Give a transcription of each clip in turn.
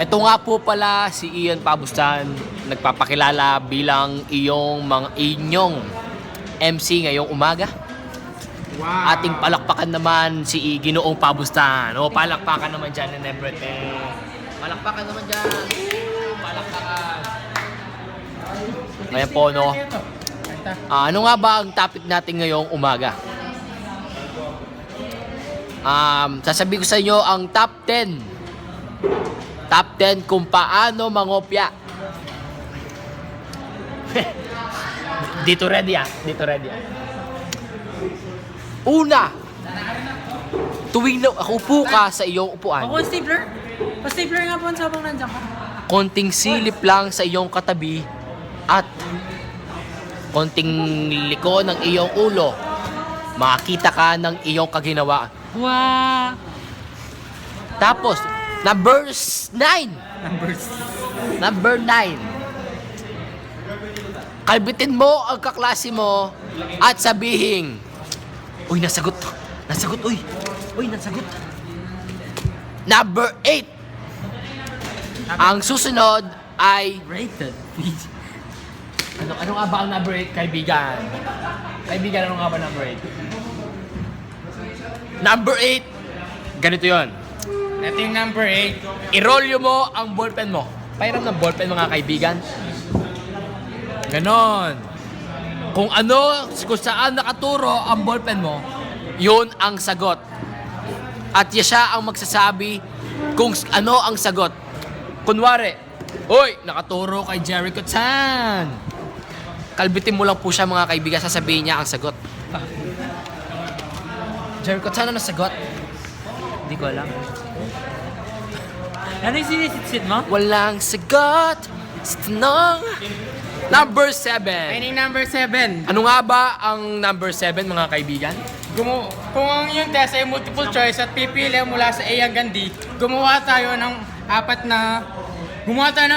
Ito nga po pala si Ian Pabustan, nagpapakilala bilang inyong MC ngayong umaga. Wow. Ating palakpakan naman si Ginoong Pabustan. O, palakpakan naman dyan and everything. Palakpakan naman dyan. Palakpakan. Ayan po, no? Ano nga ba ang topic natin ngayong umaga? Sasabihin ko sa inyo ang top 10. Top 10 kung paano mangopya. Dito ready ah. Dito ready ah. Una, tuwing upo ka sa iyong upuan, Ako stapler? Pa-stapler nga po habang nandiyan ka. konting silip lang sa iyong katabi at konting liko ng iyong ulo, makakita ka ng iyong kaginawaan. Wow! Tapos, number 9. Number 9. Kalbitin mo ang kaklase mo at sabihin, uy, nasagot. Nasagot, uy. Uy, nasagot. Number 8. Ang susunod ay Rated. ano nga ba ang number 8, kaibigan? Kaibigan, ano nga ba number 8? Number 8, ganito yon. Ito yung number 8. Irolyo mo ang ballpen mo. Pairam ng ballpen, mga kaibigan. Ganon. Kung saan nakaturo ang ballpen mo, yun ang sagot. At siya ang magsasabi kung ano ang sagot. Kunwari, uy, nakaturo kay Jericho Chan. Kalbitin mo lang po siya, mga kaibigan, sasabihin niya ang sagot. Jericho Chan, ano sagot? Hindi ko alam. Ano yung sinisitsit mo? Walang sagot sa tanong. Number 7. Meaning number 7. Ano nga ba ang number 7, mga kaibigan? Kung ang yung test ay multiple choice at pipili mula sa A hanggang D, gumawa tayo ng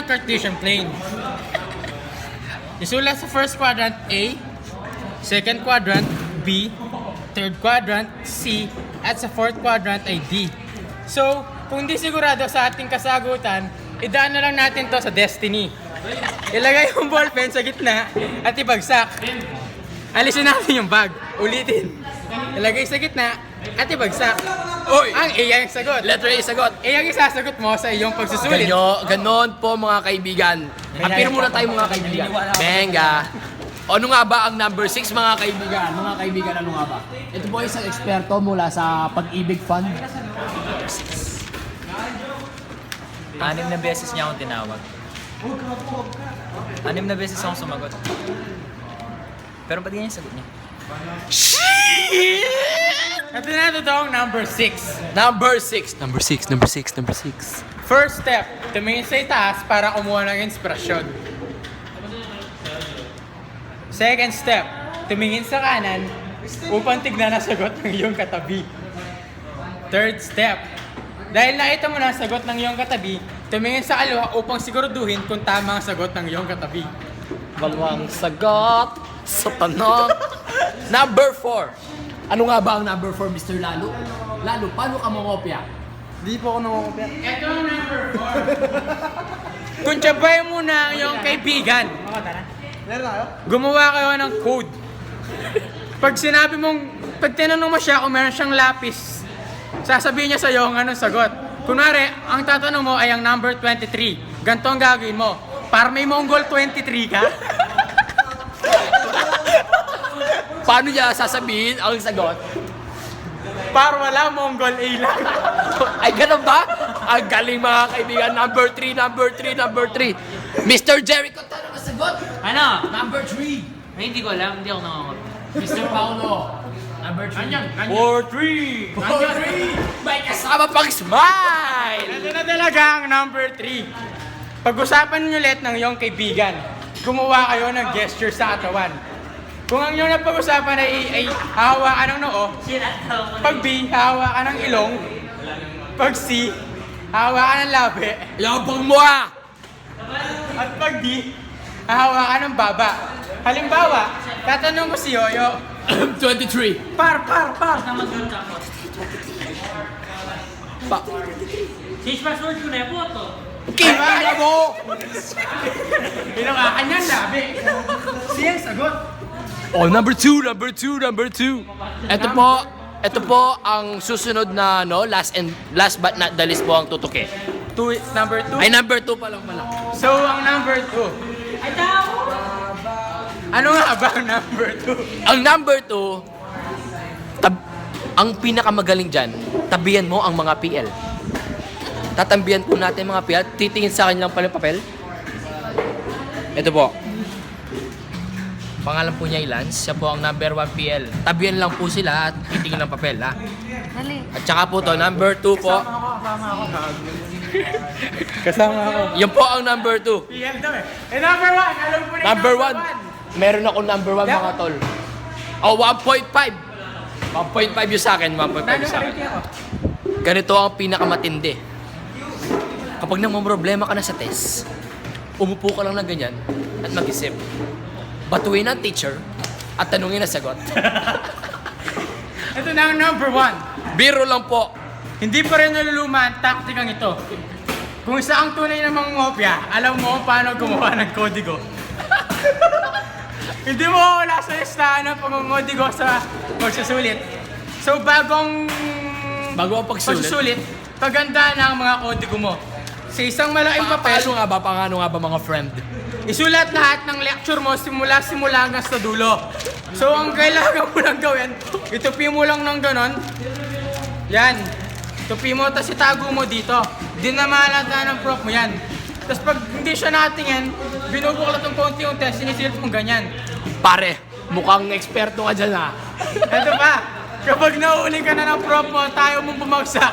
Cartesian plane. Isulat sa first quadrant A, second quadrant B, third quadrant C, at sa fourth quadrant ay D. So, kung di sigurado sa ating kasagutan, idaan na lang natin to sa destiny. Ilagay yung ballpen sa gitna at ibagsak. Alisin natin yung bag. Ulitin. Ilagay sa gitna at ibagsak. Oy! Ang A ang sagot. Letter A, sagot. A ang isasagot mo sa iyong pagsusulit. Ganon po, mga kaibigan. Apir muna tayo, mga kaibigan. Benga. Ano nga ba ang number 6, mga kaibigan? Mga kaibigan, ano nga ba? Ito po isang eksperto mula sa Pag-ibig Fund. 6 na beses niya akong tinawag. 6 na beses akong sumagot. Pero ba't ganyan yung sagot niya? Ito na totoong number 6. Number 6. Number 6, number 6, number 6. First step, tumingin sa itaas para kumuha ng inspirasyon. Second step, tumingin sa kanan upang tignan ang sagot ng iyong katabi. Third step, dahil nakita mo na ang sagot ng iyong katabi, tumingin sa kaliwa upang siguraduhin kung tama ang sagot ng iyong katabi. Balwang sagot sa tanong. Number 4. Ano nga ba ang number 4, Mr. Lalo? Lalo, paano ka mangopya? Ito ang number 4. Kung tsabay mo na ang iyong kaibigan, gumawa kayo ng code. Pag tinanong mo siya kung meron siyang lapis, sasabihin niya sa'yo kung anong sagot. Kunwari, ang tatanong mo ay ang number 23. Ganito ang gagawin mo. Para may Mongol 23 ka, Paano niya sasabihin ang sagot? para wala Mongol A lang. Ay, ganun ba? Ang galing, mga kaibigan. Number 3, number 3, number 3. Mr. Jericho, tanong ang sagot. Ano? Number 3. Ay, hindi ko alam. Hindi ako nangangopya. Mr. Paulo. Number 3. Kanyan. 4-3. 4-3. May kasama pang smile. Ito na talaga ang number 3. Pag-usapan niyo ulit ng iyong kaibigan. Gumawa kayo ng gesture sa katawan. Kung ang iyong napag-usapan ay hawakan ng noo, pag B, hawakan ng ilong, pag C, hawakan ng labi, Yabang mo ah. at pag D, hawakan ng baba. Halimbawa, tatanong mo si Yoyo, 23. par. Change password ko na po to. Kaya mo! Pinawakan yan, labi. Siyang sagot. Oh, number two. Ito po ang susunod na last but not the least po ang tutuki. Number 2. Ay, number 2 pa lang pala. So, ang number 2. Ano nga ba ang number 2? Ang number 2, ang pinakamagaling dyan, tabihan mo ang mga PL. Tatambihan po natin mga PL. Titingin sa akin lang pala yung papel. Ito po. Pangalan po niya Lance. Siya po ang number 1 PL. Tabihan lang po sila at titingin ng papel, ha? Dali. At saka po to, number 2 po. Kasama ako. Yan po ang number 2. PL daw eh. Number 1. Alam ko na yung Number 1. Meron ako number 1 mga tol. Oh, 1.5. 1.5 yung sa akin. 1.5 yung sa akin. Ganito ang pinakamatindi. Kapag namumroblema ka na sa test, umupo ka lang na ganyan at mag-isip. Batuin ang teacher at tanungin ang sagot. Ito na ang number 1. Biro lang po. Hindi pa rin naluluma ang taktikang ito. Kung isa ang tunay na mangungopya, alam mo kung paano gumawa ng kodigo. Hindi mo wala sa listahan ng pangungodigo sa pagsusulit. So bago ang pagsusulit, paganda na ang mga kodigo mo. Sa isang malaking papel, Paano nga ba mga friend? isulat lahat ng lecture mo simula hanggang sa dulo. So ang kailangan mo lang gawin, itupi mo lang ng ganon. Yan. Tupi mo, tapos itago mo dito. Di na mahalata ng prof mo yan. Tapos pag hindi siya natingin, binubuklat ng konti-unti, sinisilit mong ganyan. Pare, mukhang eksperto ka dyan, ha? Ito pa, kapag nahuli ka na ng prof mo, tayo mong bumagsak.